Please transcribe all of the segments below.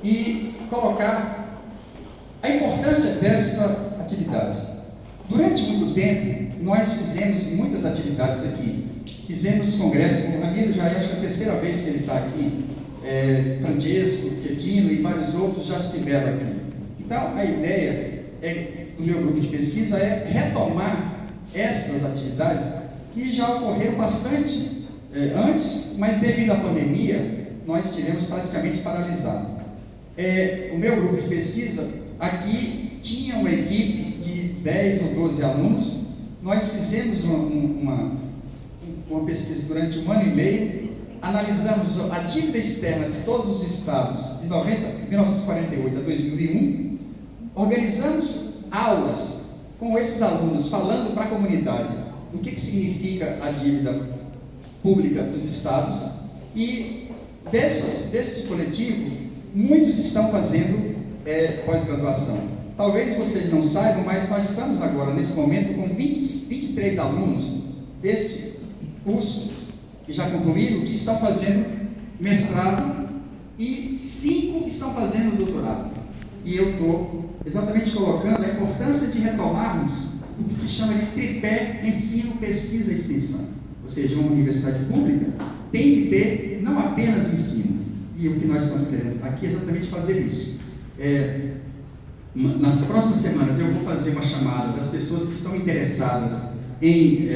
e colocar a importância dessa atividade. Durante muito tempo, nós fizemos muitas atividades aqui. Fizemos congresso com o Ramiro, já acho que é a terceira vez que ele está aqui. Francesco, Quetino e vários outros já estiveram aqui. Então, a ideia do meu grupo de pesquisa é retomar essas atividades que já ocorreram bastante antes, mas devido à pandemia, nós tivemos praticamente paralisado. O meu grupo de pesquisa aqui tinha uma equipe de 10 ou 12 alunos. Nós fizemos uma pesquisa durante 1 ano e meio, analisamos a dívida externa de todos os estados de 1948 a 2001, organizamos aulas com esses alunos, falando para a comunidade o que significa a dívida pública dos estados, e desse coletivo, muitos estão fazendo pós-graduação. Talvez vocês não saibam, mas nós estamos agora, nesse momento, com 23 alunos deste curso, que já concluíram, que estão fazendo mestrado, e 5 estão fazendo doutorado. E eu estou exatamente colocando a importância de retomarmos o que se chama de tripé ensino, pesquisa e extensão. Ou seja, uma universidade pública tem que ter não apenas ensino, e o que nós estamos querendo aqui é exatamente fazer isso. Nas próximas semanas eu vou fazer uma chamada das pessoas que estão interessadas em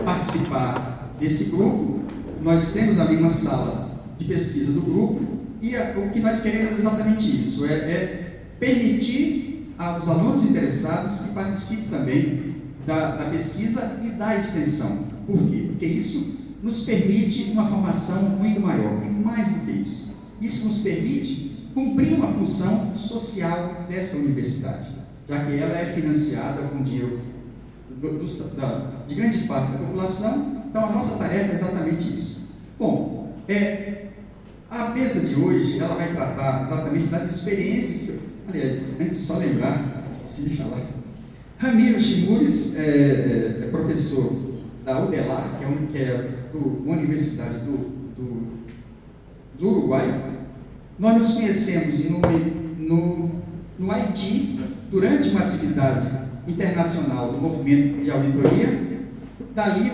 participar desse grupo. Nós temos ali uma sala de pesquisa do grupo, e o que nós queremos é exatamente isso, permitir aos alunos interessados que participem também da pesquisa e da extensão. Por quê? Porque isso nos permite uma formação muito maior, e mais do que isso, isso nos permite cumprir uma função social dessa universidade, já que ela é financiada com dinheiro de grande parte da população. Então a nossa tarefa é exatamente isso. Bom, a mesa de hoje, ela vai tratar exatamente das experiências aliás, antes só lembrar, esqueci de falar, Ramiro Chimures é professor da UDELAR, que é uma universidade do Uruguai. Nós nos conhecemos no Haiti, durante uma atividade internacional do movimento de auditoria. Dali,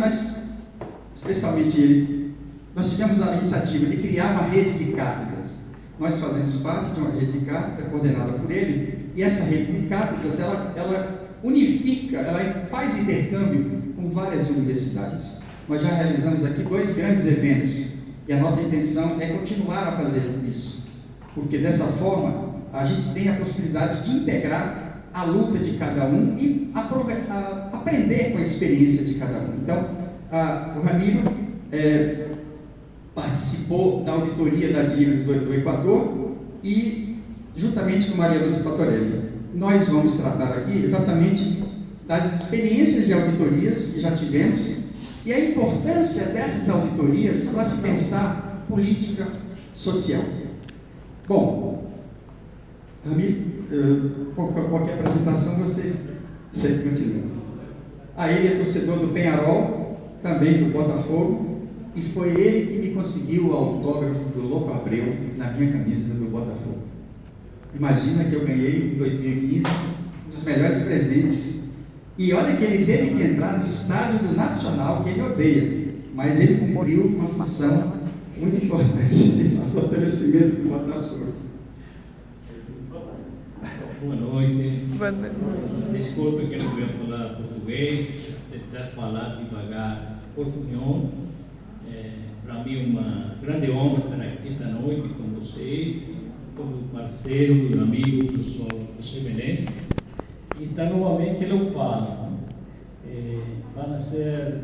especialmente ele, nós tivemos a iniciativa de criar uma rede de cátedras. Nós fazemos parte de uma rede de cátedras coordenada por ele, e essa rede de cátedras, ela unifica, ela faz intercâmbio com várias universidades. Nós já realizamos aqui 2 grandes eventos, e a nossa intenção é continuar a fazer isso, porque dessa forma a gente tem a possibilidade de integrar a luta de cada um e aprender com a experiência de cada um. Então, o Ramiro participou da auditoria da dívida do Equador, e juntamente com Maria Lúcia Patorelli, nós vamos tratar aqui exatamente das experiências de auditorias que já tivemos e a importância dessas auditorias para se pensar política social. Bom, Ramiro, qualquer apresentação você continua. Ele é torcedor do Penharol, também do Botafogo, e foi ele que me conseguiu o autógrafo do Louco Abreu na minha camisa do Botafogo. Imagina que eu ganhei em 2015 um dos melhores presentes. E olha que ele teve que entrar no estádio do Nacional, que ele odeia, mas ele cumpriu uma função muito importante de fortalecimento do Botafogo. Boa noite. Boa noite. Desculpe que não venho falar português, tentar falar devagar portunhol. Para mim é uma grande honra estar aqui esta noite com vocês, como parceiro e amigo do professor Menezes. Então, novamente, eu falo. Vão ser,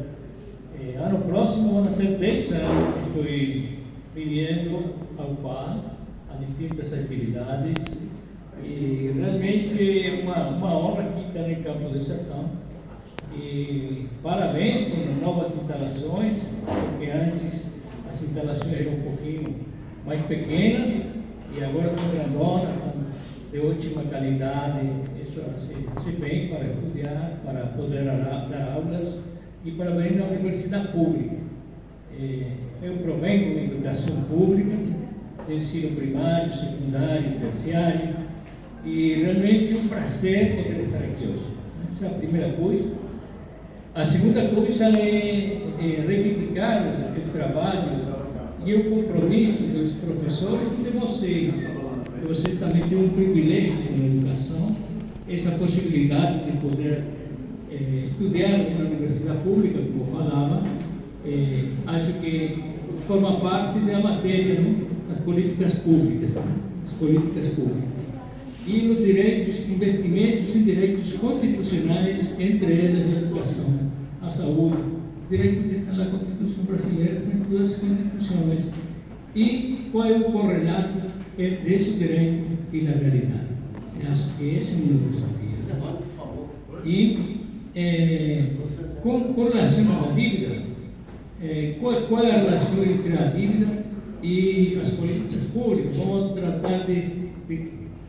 ano próximo, vão ser 10 anos que estou vindo ao FAL, a distintas atividades. E realmente é uma honra aqui estar em Campo do Sertão. E parabéns por novas instalações, porque antes as instalações eram um pouquinho mais pequenas e agora estão grandonas, de ótima qualidade. Isso se bem para estudar, para poder dar aulas e para vir na universidade pública. Eu provenho da educação pública, ensino primário, secundário, terciário, e realmente é um prazer poder estar aqui hoje. Essa é a primeira coisa. A segunda coisa é reivindicar o trabalho e o compromisso dos professores e de vocês. Você também tem um privilégio com a educação, essa possibilidade de poder estudar na universidade pública, como eu falava. Acho que forma parte da matéria, não? Das políticas públicas, as políticas públicas. E nos direitos, investimentos em direitos constitucionais, entre eles a educação, a saúde, direito que está na Constituição brasileira, em todas as constituições. E qual é o correlato entre esse direito e a realidade? Eu acho que esse é o meu desafio. E com relação à dívida, qual é a relação entre a dívida e as políticas públicas? Vamos tratar de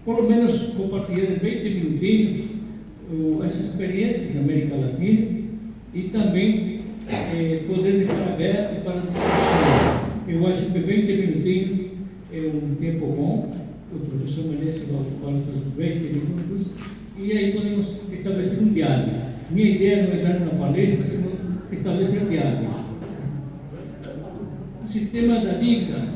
por lo menos compartilhar em 20 minutinhos essa experiência na América Latina e também poder deixar aberto para discussão. Eu acho que 20 minutinhos é um tempo bom. O professor Menezes vai ocupar outros 20 minutos e aí podemos estabelecer um diálogo. Minha ideia não é dar uma palestra, senão estabelecer diálogos. O sistema da dívida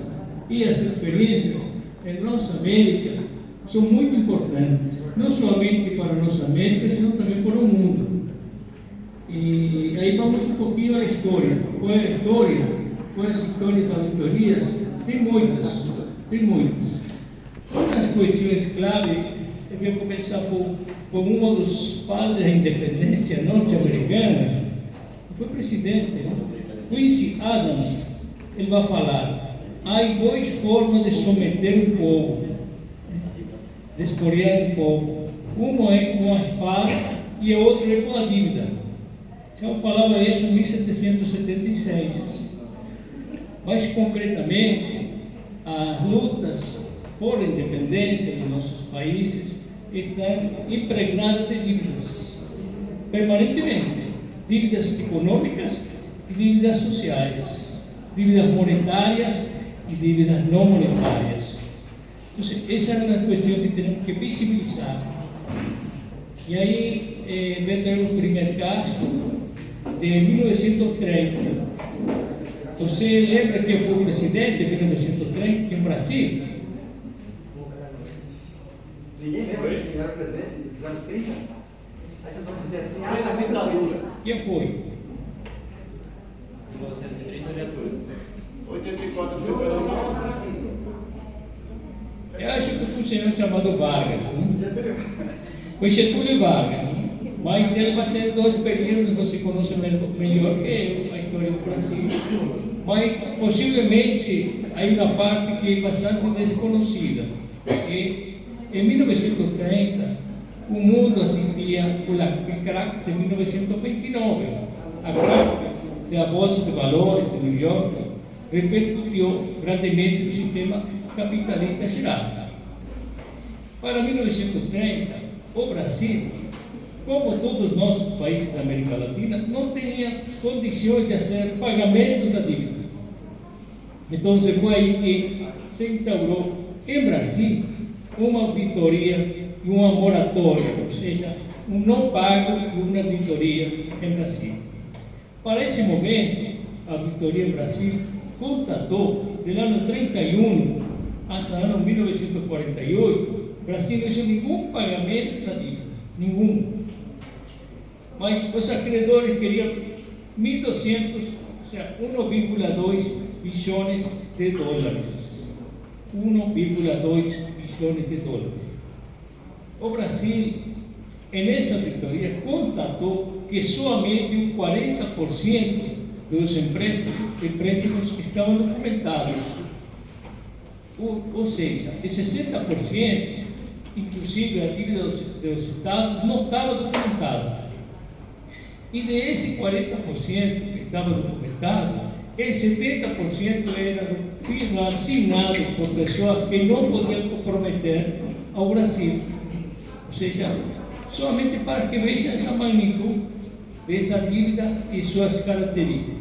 e as experiências em nossa América são muito importantes, não somente para a nossa América, senão também para o mundo. E aí vamos um pouquinho à história. Qual é a história? Qual é a história das auditorias? Tem muitas. Uma das questões clave, eu vou começar por um dos padres da independência norte-americana, que foi presidente, Quincy Adams. Ele vai falar: há duas formas de someter um povo, de espoliar um povo. Uma é com a espada e a outra é com a dívida. Já falava isso em 1776. Mais concretamente, as lutas por a independência de nossos países estão impregnadas de dívidas, permanentemente. Dívidas econômicas e dívidas sociais, dívidas monetárias e dívidas não monetárias. Então, essa é uma das questões que temos que visibilizar. E aí, vendo o primeiro caso de 1930. Você lembra quem foi o presidente de 1930 em Brasil? Ninguém lembra quem era o presidente dos anos 30? Aí vocês vão dizer assim: ah, a ditadura. Quem foi? 1930 de abril. 84 foi Fernando. Eu acho que foi um senhor chamado Vargas, né? Foi Getúlio Vargas, né? Mas ele vai ter dois períodos, você conhece melhor que eu, a história do Brasil. Mas possivelmente há uma parte que é bastante desconhecida. E em 1930, o mundo assistia ao crack de 1929. A crack da Bolsa de Valores de New York repercutiu grandemente no sistema capitalista geral. Para 1930, o Brasil, como todos os nossos países da América Latina, não tinha condições de fazer pagamento da dívida. Então, foi aí que se instaurou em Brasil uma auditoria e uma moratória, ou seja, um não pago e uma auditoria em Brasil. Para esse momento, a auditoria em Brasil constatou, do ano 31 até o ano 1948, o Brasil não fez nenhum pagamento da dívida, nenhum. Mas os acreedores queriam 1.200, ou seja, 1,2 bilhões de dólares. 1,2 bilhões de dólares. O Brasil, nessa auditoria, constatou que somente um 40% dos empréstimos estavam documentados. Ou seja, de 60%, inclusive a dívida dos estados, não estava documentada. E desse 40% que estava documentado, el 70% era firmado, assinado por pessoas que não podiam comprometer ao Brasil. Ou seja, somente para que vejam essa magnitude dessa dívida e suas características.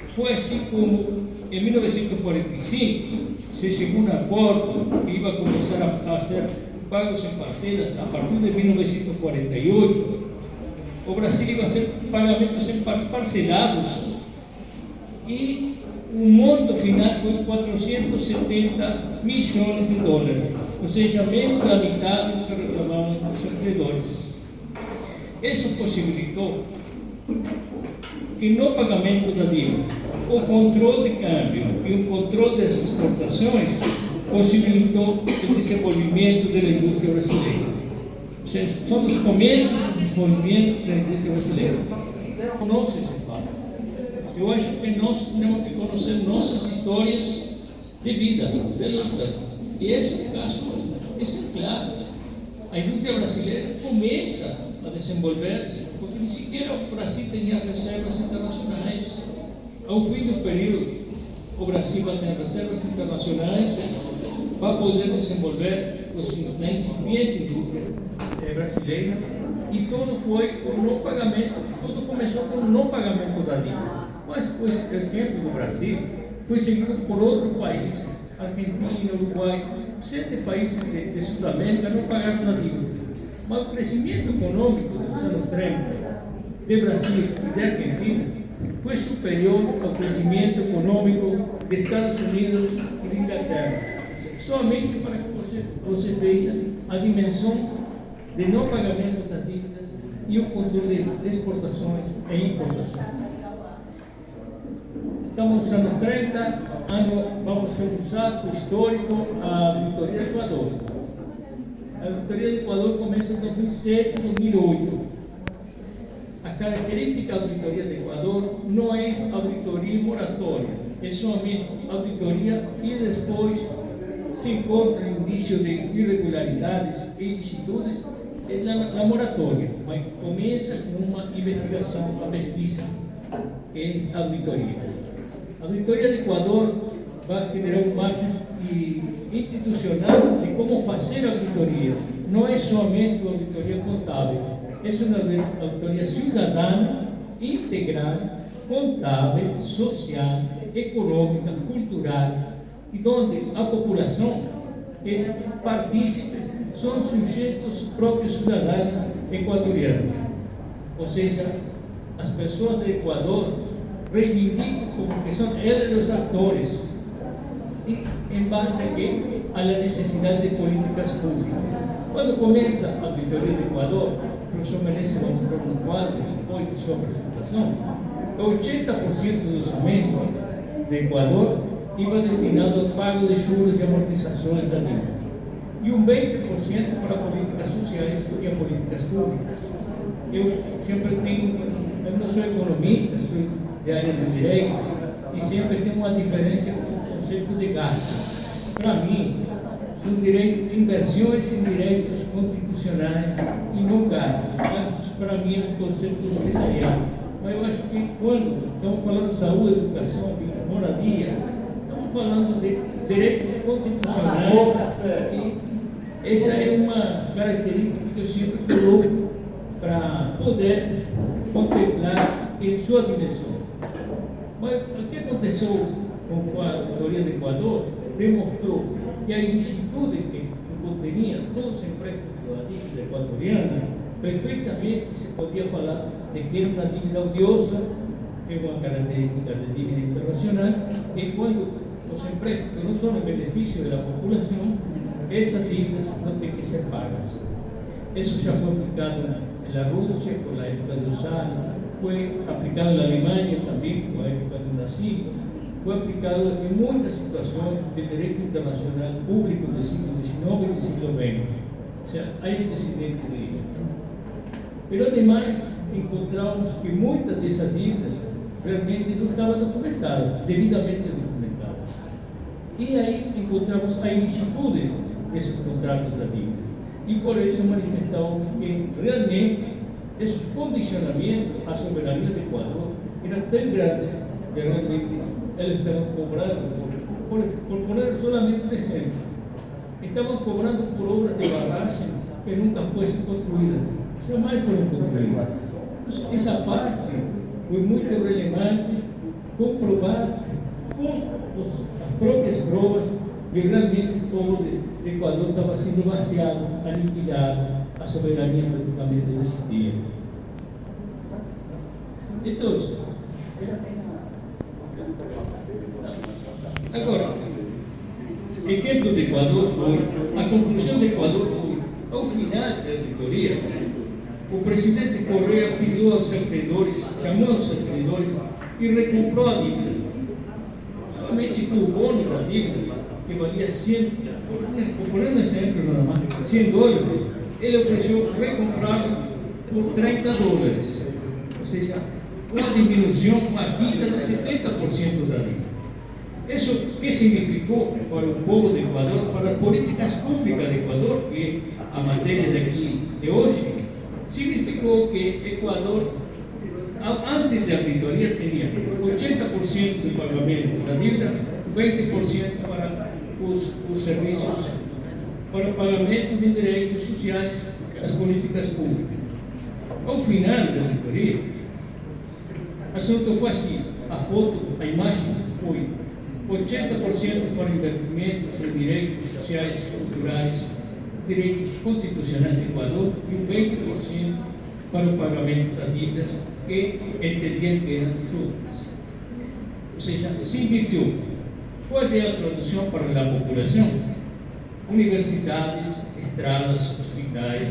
Foi assim como em 1945, se chegou a um acordo que ia começar a ser pagos em parcelas a partir de 1948. O Brasil ia ser pagamentos parcelados e o monto final foi 470 milhões de dólares, ou seja, menos da metade do que reclamavam os acreedores. Isso possibilitou que no pagamento da dívida, o controle de câmbio e o controle das exportações possibilitou o desenvolvimento da indústria brasileira. Ou seja, são os começos do desenvolvimento da indústria brasileira. Conoce esse fato. Eu acho que nós temos que conhecer nossas histórias de vida, de lutas. E esse caso, isso é claro. A indústria brasileira começa a desenvolver-se, porque nem sequer o Brasil tinha reservas internacionais. Ao fim do período, o Brasil vai ter reservas internacionais para poder desenvolver a incipiente indústria brasileira, e tudo foi por não pagamento, tudo começou com o não pagamento da dívida. Mas o exemplo do Brasil foi seguido por outros países, Argentina, Uruguai, 7 países de Sudamérica não pagaram a dívida. Mas o crescimento econômico dos anos 30 de Brasil e de Argentina foi superior ao crescimento econômico de Estados Unidos e de Inglaterra. Somente para que você veja a dimensão de não pagamento das dívidas e o controle de exportações e importações. Estamos nos anos 30, vamos ser um salto histórico à Auditoria do Equador. A Auditoria do Equador começa em 2007, 2008. A característica da Auditoria do Equador não é auditoria moratória, é somente auditoria e depois se encontra indício de irregularidades e ilicitudes na moratória, mas começa com uma investigação, uma pesquisa, que é a auditoria. A Auditoria do Equador vai generar um marco institucional de como fazer auditorias. Não é somente uma auditoria contábil, é uma auditoria cidadã, integral, contábil, social, econômica, cultural, e onde a população é partícipe, são sujeitos próprios cidadãos equatorianos. Ou seja, as pessoas do Equador reivindicam como que são eles os atores, e em base a quê? A necessidade de políticas públicas. Quando começa a auditoria do Equador, o professor Menezes mostrou no quadro, depois de sua apresentação, 80% do orçamento do Equador iba destinado ao pago de juros e amortizações da dívida, e 20% para políticas sociais e políticas públicas. Eu sempre tenho, eu não sou economista, sou de área de direito, e sempre tenho uma diferença com o conceito de gasto. Para mim, são inversões em direitos constitucionais e não gastos. Gastos, para mim, é um conceito empresarial. Mas eu acho que quando estamos falando de saúde, educação, de moradia, estamos falando de direitos constitucionais, e essa é uma característica que eu sempre coloco para poder contemplar em sua dimensão. Mas o que aconteceu com a auditoria do Equador demonstrou que a ilicitude que continha todos os empréstimos da dívida equatoriana, perfeitamente se podia falar de que era uma dívida odiosa, que é uma característica de dívida internacional, e quando os empréstimos não são em benefício da população, essas dívidas não têm que ser pagas. Isso já foi aplicado na Rússia, por a época do Tsar, foi aplicado na Alemanha também, por a época do nazismo, foi aplicado em muitas situações de direito internacional público do século XIX e do século XX. Ou seja, há antecedentes disso. Mas, ademais, encontramos que muitas dessas dívidas realmente não estavam documentadas, devidamente documentadas. E aí encontramos a ilicitude desses contratos da dívida. E por isso manifestamos que realmente esse condicionamento à soberania do Equador eram tão grandes que realmente eles estavam cobrando, por poner solamente um exemplo, estavam cobrando por obras de barragem que nunca fossem construídas, jamais foram construídas. Então, essa parte foi muito relevante, comprovar com as próprias provas que realmente o povo do Equador estava sendo vaciado, aniquilado, a soberania praticamente decidida. Então, agora, o exemplo do Equador foi, a conclusão do Equador foi, ao final da auditoria, o presidente Correa pediu aos acreedores, chamou aos acreedores e recomprou a dívida. Somente com o bônus da dívida, que valia 100, por um exemplo nada mais, $100, ele ofereceu recomprar por $30. Ou seja, uma diminuição, uma quinta de 70% da dívida. Isso que significou para o povo do Equador, para as políticas públicas do Equador, que a matéria daqui de hoje, significou que Equador, antes da auditoria, tinha 80% do pagamento da dívida, 20% para os serviços, para o pagamento de direitos sociais, as políticas públicas. Ao final da auditoria, o assunto foi assim, a foto, a imagem foi 80% para investimentos em direitos sociais, culturais, direitos constitucionais do Equador e 20% para o pagamento das dívidas que entendiam que eram justas. Ou seja, se investiu. Qual é a tradução para a população? Universidades, estradas, hospitais,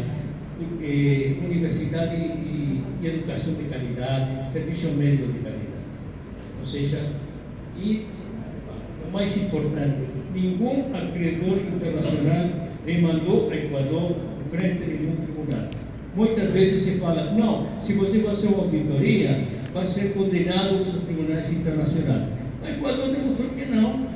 universidade e educação de qualidade, serviço médico de qualidade. Ou seja, e o mais importante, nenhum acreedor internacional demandou a Equador frente a nenhum tribunal. Muitas vezes se fala, não, se você fazer uma auditoria, vai ser condenado pelos tribunais internacionais. O Equador demonstrou que não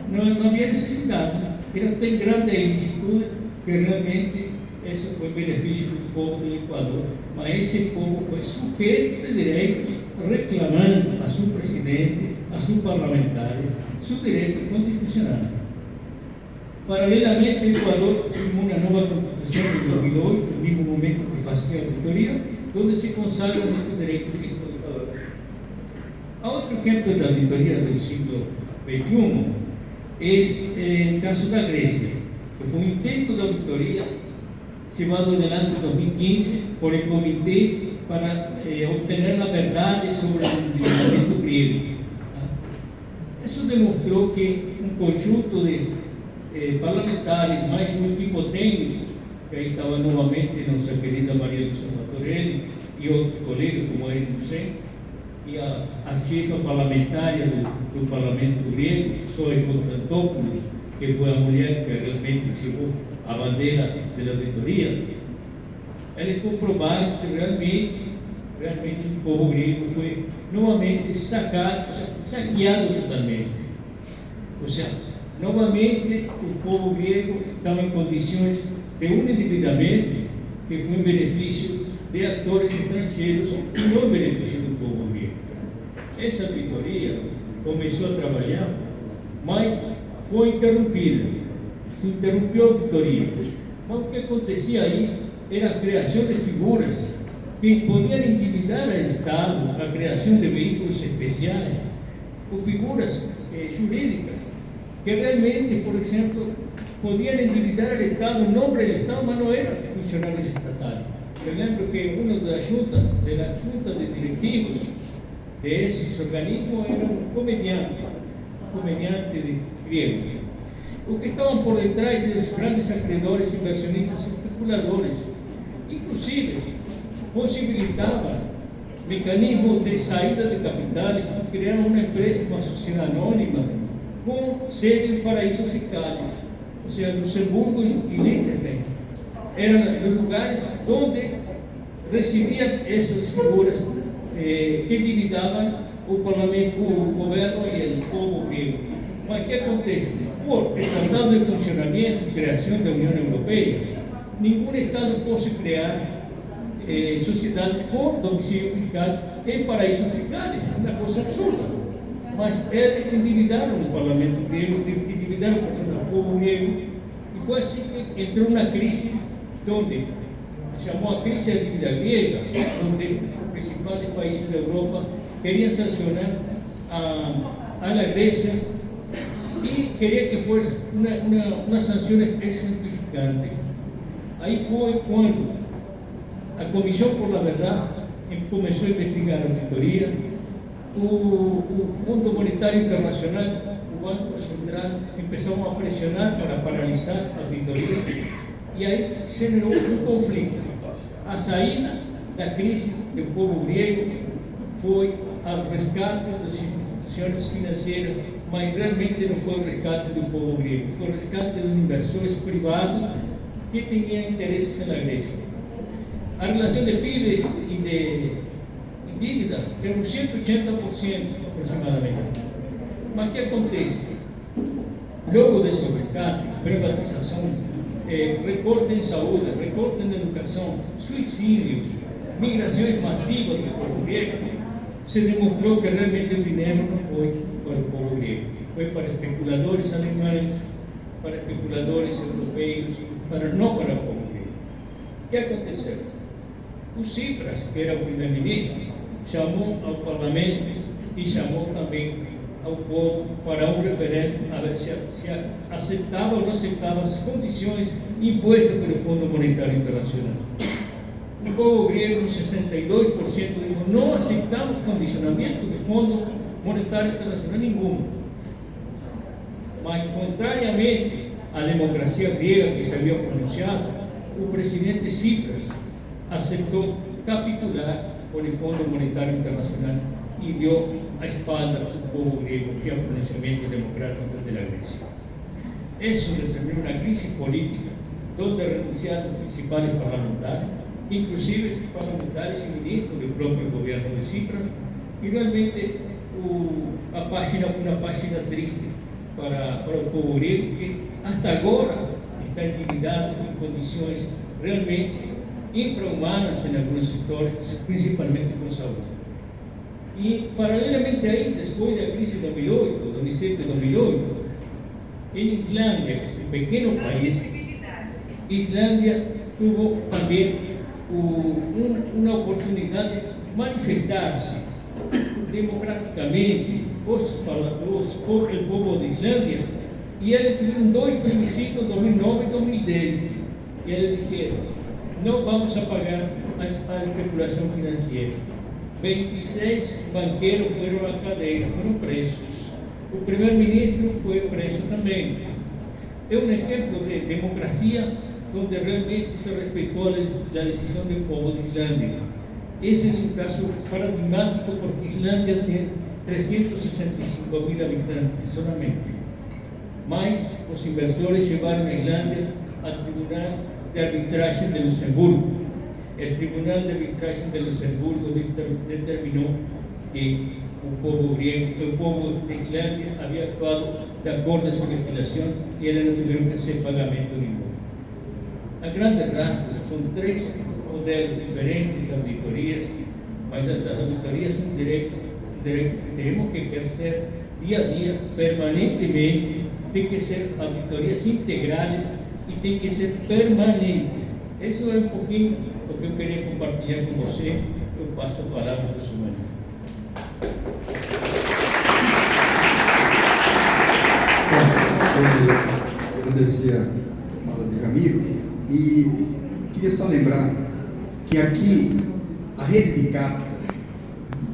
havia necessidade. Ele tem grande ilicitude, que realmente esse foi benefício do povo do Equador. Mas esse povo foi sujeito de direitos, reclamando a seu presidente, a seus parlamentares, seus direitos constitucionais. Paralelamente, o Equador firmou uma nova Constituição de 2008, no mesmo momento que fazia a auditoria, onde se consagra muito direito do Equador. Outro exemplo da auditoria do século XXI é o caso da Grécia, que foi um intento de auditoria llevado adelante em 2015 por el Comitê para obter a verdade sobre o endividamento griego. Isso demonstrou que um conjunto de parlamentares, mais um equipo técnico, que aí estava novamente nossa querida Maria Lúcia Torelli e outros colegas, como Eric Ducent, e a chefa parlamentar do parlamento grego, Zoe Konstantopoulos, que foi a mulher que realmente levou a bandeira da auditoria, eles comprovaram que realmente o povo grego foi novamente saqueado totalmente. Ou seja, novamente o povo grego estava em condições de um endividamento que foi em benefício de atores estrangeiros e não em benefício do povo grego. Essa auditoria começou a trabalhar, mas foi interrompida. Se interrompeu a auditoria. Mas o que acontecia aí era a criação de figuras que podiam endividar o Estado, a criação de veículos especiais, ou figuras jurídicas, que realmente, por exemplo, podiam endividar o Estado, em nome do Estado, mas não eram funcionários estatais. Eu lembro que uma das juntas de diretivos desses organismos era um comediante grego. O que estavam por detrás dos grandes acreedores, inversionistas, especuladores, inclusive possibilitavam mecanismos de saída de capitais e criaram uma empresa, uma sociedade anônima, com sede em paraísos fiscais, ou seja, Luxemburgo e Liechtenstein. Eram os lugares onde recebiam essas figuras que endividavam o parlamento, o governo e o povo grego. Mas o que acontece? Por o Tratado de Funcionamento e Criação da União Europeia, nenhum Estado pode criar sociedades com domicílio fiscal em paraísos fiscais. É uma coisa absurda. Mas eles endividaram o parlamento grego, endividaram o povo grego, e foi assim que entrou na crise, onde se chamou a crise da dívida grega, onde os principais países da Europa queriam sancionar a Grécia y quería que fuese una sanción exemplificante. Ahí fue cuando la Comisión por la Verdad comenzó a investigar la auditoría, o Fundo Monetário Internacional, o Banco Central, empezaron a presionar para paralisar la auditoría, y ahí generó un conflicto. A saída da crise do povo griego foi ao resgate das instituições financeiras, mas realmente não foi o resgate do povo grego, foi o resgate dos inversores privados que tinham interesses na Grécia. A relação de PIB e de dívida é uns 180% aproximadamente. Mas o que acontece? Logo desse resgate, privatização, recorte em saúde, recorte em educação, suicídios, migrações massivas do povo grego, se demonstrou que realmente o dinheiro não foi para o povo grego, foi para especuladores alemães, para especuladores europeus, não para o povo grego. O que aconteceu? O Tsipras, que era o primeiro-ministro, chamou ao parlamento e chamou também ao povo para um referendo a ver se aceitava ou não aceitava as condições impostas pelo Fundo Monetário Internacional. O povo grego, 62%, dijo: não aceitamos condicionamento do Fundo Monetário Internacional nenhum. Mas, contrariamente à democracia grega que se havia pronunciado, o presidente Tsipras aceitou capitular por o Fundo Monetário Internacional e deu a espalda ao povo grego e ao pronunciamento democrático da Grécia. Isso determinou uma crise política, onde renunciaram os principais parlamentares, inclusive os parlamentares e ministros do próprio governo de Tsipras, e realmente uma página triste para o povo grego, que até agora está endividado em condições realmente infra-humanas em alguns setores, principalmente com saúde. E, paralelamente aí, depois da crise de 2008, 2007 e 2008, em Islândia, este pequeno país, Islândia teve também uma oportunidade de manifestar-se democraticamente por el povo de Islândia, e eles tiveram dois plebiscitos, 2009 e 2010, e eles disseram: não vamos a pagar a especulação financeira. 26 banqueiros foram à cadeia, foram presos. O primeiro-ministro foi preso também. É um exemplo de democracia onde realmente se respeitou a decisão do povo de Islândia. Esse é um caso paradigmático, porque Islândia tem 365 mil habitantes solamente. Mas os inversores levaram a Islândia ao Tribunal de Arbitragem de Luxemburgo. O Tribunal de Arbitragem de Luxemburgo determinou que o povo grego, o povo de Islândia havia actuado de acordo com a sua legislação e eles não tiveram que fazer pagamento nenhum. A grandes rasgos, são três modelos diferentes de auditorias, mas as auditorias são um direito que temos que exercer dia a dia, permanentemente. Tem que ser auditorias integrais e tem que ser permanentes. Isso é um pouquinho o que eu queria compartilhar com você. Eu passo a palavra para o senhor. Eu agradecer a fala de Ramiro e queria só lembrar que aqui a rede de cápsulas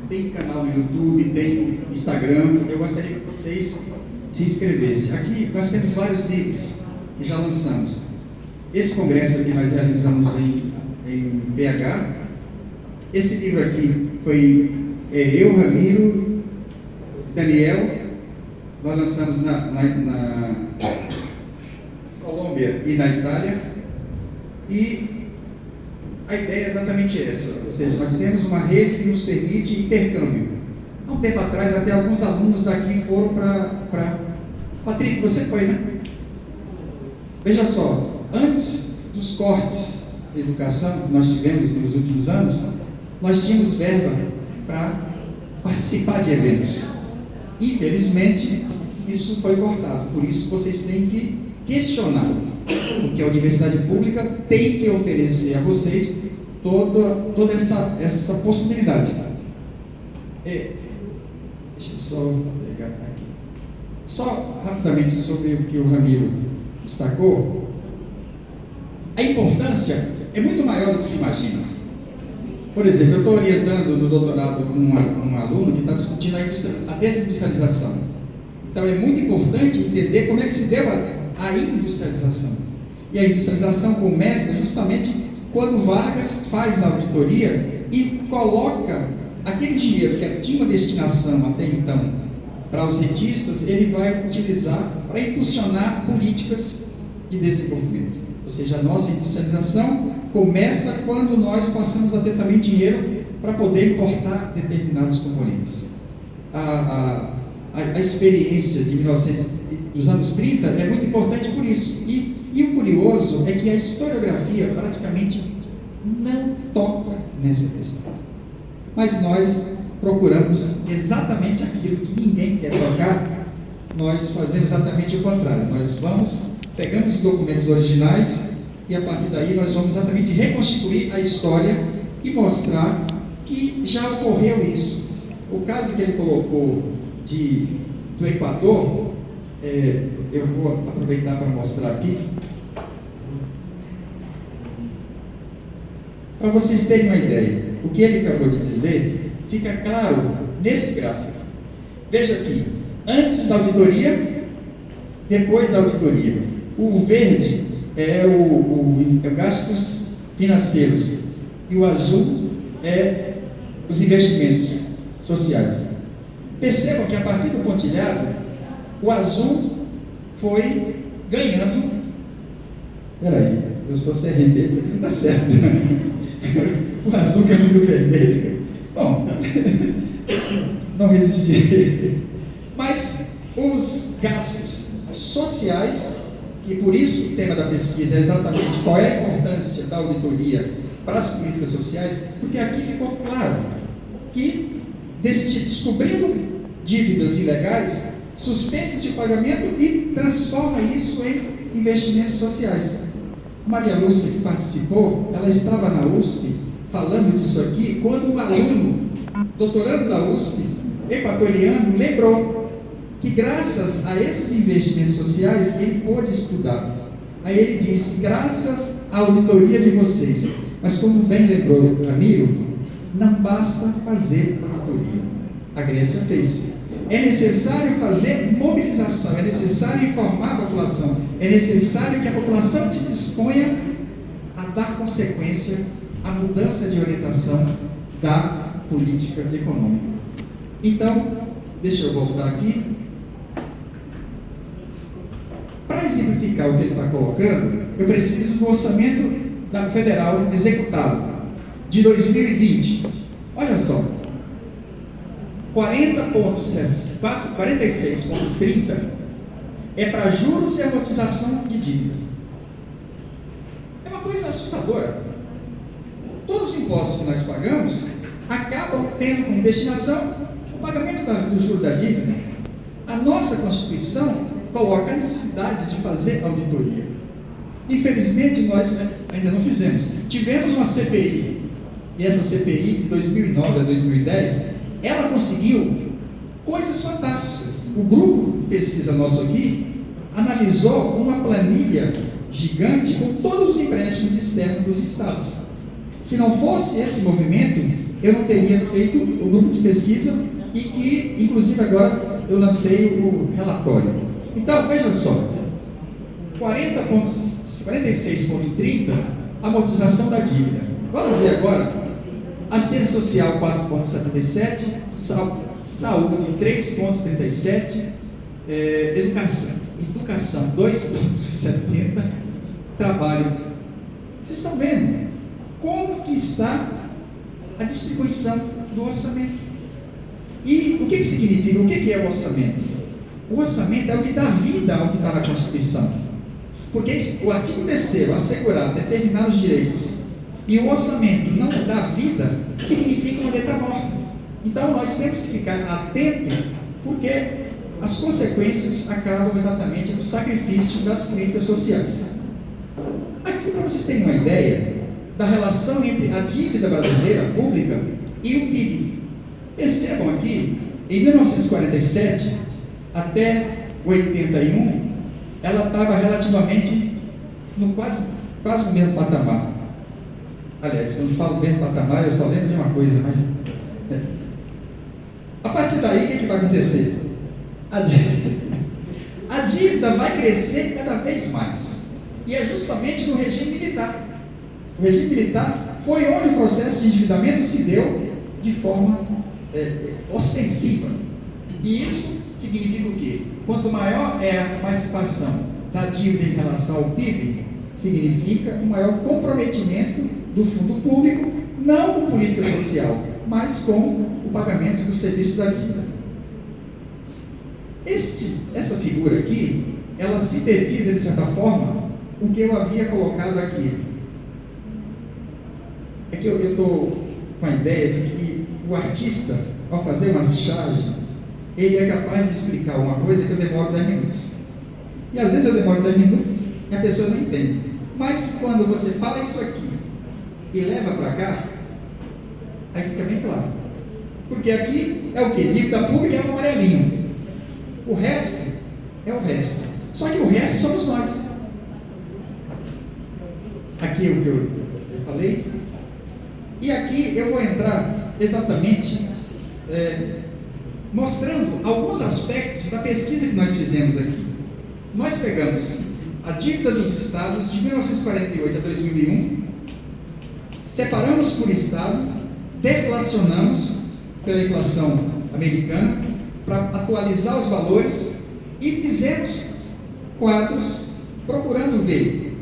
tem canal no YouTube, tem Instagram. Eu gostaria que vocês se inscrevessem. Aqui nós temos vários livros que já lançamos. Esse congresso aqui nós realizamos em BH. Esse livro aqui foi eu, Ramiro, Daniel. Nós lançamos na Colômbia e na Itália. E a ideia é exatamente essa. Ou seja, nós temos uma rede que nos permite intercâmbio. Há um tempo atrás, até alguns alunos daqui foram para... Patrick, você foi, né? Veja só, antes dos cortes de educação que nós tivemos nos últimos anos, nós tínhamos verba para participar de eventos. Infelizmente, isso foi cortado. Por isso, vocês têm que questionar, porque a universidade pública tem que oferecer a vocês toda essa possibilidade. Deixa eu só pegar aqui. Só rapidamente sobre o que o Ramiro destacou, a importância é muito maior do que se imagina. Por exemplo, eu estou orientando no doutorado um aluno que está discutindo a desindustrialização. Então é muito importante entender como é que se deu a industrialização. E a industrialização começa justamente quando Vargas faz a auditoria e coloca aquele dinheiro que tinha uma destinação até então para os rentistas, ele vai utilizar para impulsionar políticas de desenvolvimento. Ou seja, a nossa industrialização começa quando nós passamos a ter também dinheiro para poder importar determinados componentes. A experiência de dos anos 30 é muito importante por isso. E o curioso é que a historiografia praticamente não toca nessa questão. Mas nós procuramos exatamente aquilo que ninguém quer tocar, nós fazemos exatamente o contrário. Nós pegamos os documentos originais e a partir daí nós vamos exatamente reconstituir a história e mostrar que já ocorreu isso. O caso que ele colocou do Equador, eu vou aproveitar para mostrar aqui, para vocês terem uma ideia. O que ele acabou de dizer fica claro nesse gráfico. Veja aqui, antes da auditoria, depois da auditoria. O verde é gastos financeiros e o azul é os investimentos sociais. Percebam que a partir do pontilhado, o azul foi ganhando. Peraí, eu sou CRB, isso aqui não está certo. O azul ganhando do vermelho. Bom, não resisti. Mas os gastos sociais, e por isso o tema da pesquisa é exatamente qual é a importância da auditoria para as políticas sociais, porque aqui ficou claro que descobrindo dívidas ilegais, suspende esse pagamento e transforma isso em investimentos sociais. Maria Lúcia, que participou, ela estava na USP falando disso aqui, quando um aluno, doutorando da USP, equatoriano, lembrou que graças a esses investimentos sociais, ele pôde estudar. Aí ele disse, graças à auditoria de vocês, mas como bem lembrou Ramiro, não basta fazer auditoria. A Grécia fez. É necessário fazer mobilização, é necessário informar a população, é necessário que a população se disponha a dar consequência à mudança de orientação da política econômica. Então, deixa eu voltar aqui. Para exemplificar o que ele está colocando, eu preciso do orçamento federal executado de 2020. Olha só. 46,30 é para juros e amortização de dívida. É uma coisa assustadora. Todos os impostos que nós pagamos acabam tendo como destinação o pagamento do juro da dívida. A nossa Constituição coloca a necessidade de fazer auditoria. Infelizmente, nós ainda não fizemos. Tivemos uma CPI, e essa CPI de 2009 a 2010, ela conseguiu coisas fantásticas. O grupo de pesquisa nosso aqui analisou uma planilha gigante com todos os empréstimos externos dos estados. Se não fosse esse movimento, eu não teria feito o grupo de pesquisa e que, inclusive, agora eu lancei o relatório. Então, veja só, 46,30, amortização da dívida. Vamos ver agora. Assistência social 4,77, saúde 3,37, educação 2,70, trabalho. Vocês estão vendo como que está a distribuição do orçamento. E o que significa? O que é o orçamento? O orçamento é o que dá vida ao que está na Constituição. Porque o artigo 3º, assegurar determinados direitos, e o orçamento não dá vida, significa uma letra morta. Então nós temos que ficar atentos, porque as consequências acabam exatamente no sacrifício das políticas sociais. Aqui, para vocês terem uma ideia da relação entre a dívida brasileira pública e o PIB. Percebam aqui, em 1947 até 81, ela estava relativamente no quase no mesmo patamar. Aliás, quando falo mesmo patamar, eu só lembro de uma coisa, mas... A partir daí, o que vai acontecer? A dívida vai crescer cada vez mais. E é justamente no regime militar. O regime militar foi onde o processo de endividamento se deu de forma ostensiva. E isso significa o quê? Quanto maior é a participação da dívida em relação ao PIB, significa um maior comprometimento do fundo público, não com política social, mas com o pagamento do serviço da dívida. Essa figura aqui, ela sintetiza, de certa forma, o que eu havia colocado aqui. É que eu estou com a ideia de que o artista, ao fazer uma charge, ele é capaz de explicar uma coisa que eu demoro 10 minutos. E às vezes eu demoro 10 minutos e a pessoa não entende. Mas quando você fala isso aqui e leva para cá, aí fica bem claro. Porque aqui é o quê? Dívida pública é o amarelinho. O resto é o resto. Só que o resto somos nós. Aqui é o que eu falei. E aqui eu vou entrar exatamente mostrando alguns aspectos da pesquisa que nós fizemos aqui. Nós pegamos a dívida dos estados de 1948 a 2001, separamos por estado, deflacionamos pela inflação americana para atualizar os valores e fizemos quadros procurando ver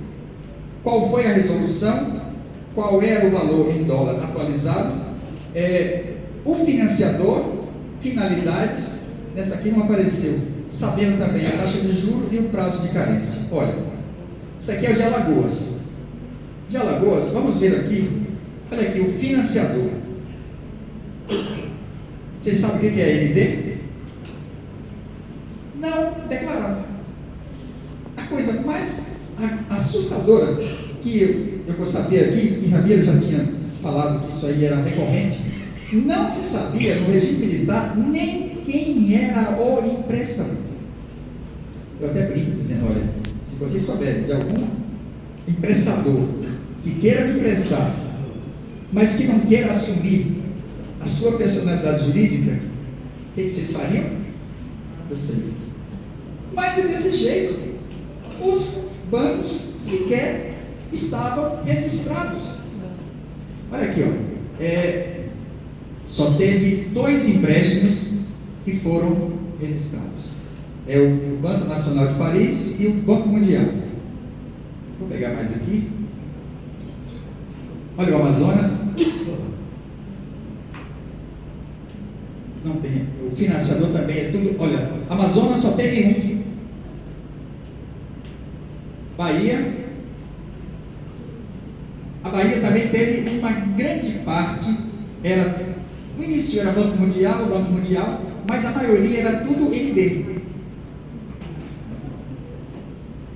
qual foi a resolução, qual era o valor em dólar atualizado, o financiador, finalidades. Nessa aqui não apareceu, sabendo também a taxa de juros e o prazo de carência. Olha, isso aqui é o de Alagoas. De Alagoas, vamos ver aqui, olha aqui, o financiador. Vocês sabem o que é LD? Não declarado. A coisa mais assustadora que eu constatei aqui, e Ramiro já tinha falado que isso aí era recorrente, não se sabia no regime militar nem quem era o emprestador. Eu até brinco dizendo, olha, se vocês souberem de algum emprestador que queira me emprestar, mas que não queira assumir a sua personalidade jurídica, o que vocês fariam? Eu sei. Mas é desse jeito. Os bancos sequer estavam registrados. Olha aqui, ó. Só teve 2 empréstimos que foram registrados. É o Banco Nacional de Paris e o Banco Mundial. Vou pegar mais aqui. Olha o Amazonas. Não tem. O financiador também é tudo. Olha, Amazonas só teve 1. Bahia. A Bahia também teve uma grande parte. No início era Banco Mundial, mas a maioria era tudo ND.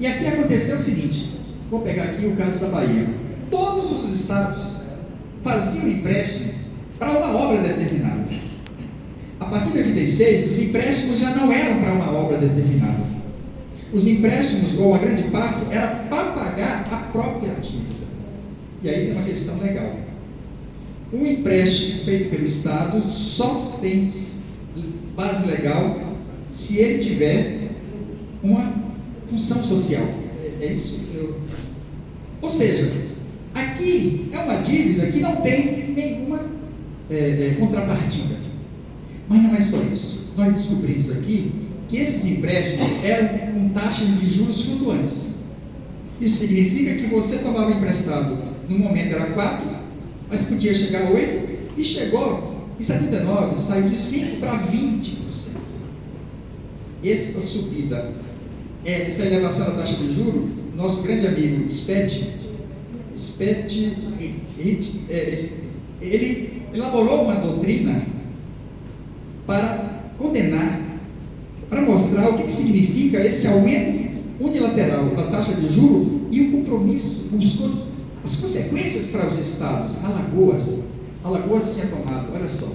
E aqui aconteceu o seguinte, vou pegar aqui o caso da Bahia. Todos os estados faziam empréstimos para uma obra determinada. A partir de 86, os empréstimos já não eram para uma obra determinada. Os empréstimos, ou a grande parte, era para pagar a própria dívida. E aí tem uma questão legal. Um empréstimo feito pelo Estado só tem base legal se ele tiver uma função social. É isso? Ou seja, aqui é uma dívida que não tem nenhuma contrapartida. Mas não é só isso. Nós descobrimos aqui que esses empréstimos eram com taxas de juros flutuantes. Isso significa que você tomava emprestado, no momento era 4%, mas podia chegar a 8%, e chegou em 79, saiu de 5% para 20%. Essa subida, essa elevação da taxa de juros, nosso grande amigo Spett, ele elaborou uma doutrina para condenar, para mostrar o que significa esse aumento unilateral da taxa de juros e o compromisso, as consequências para os estados. Alagoas tinha tomado, olha só,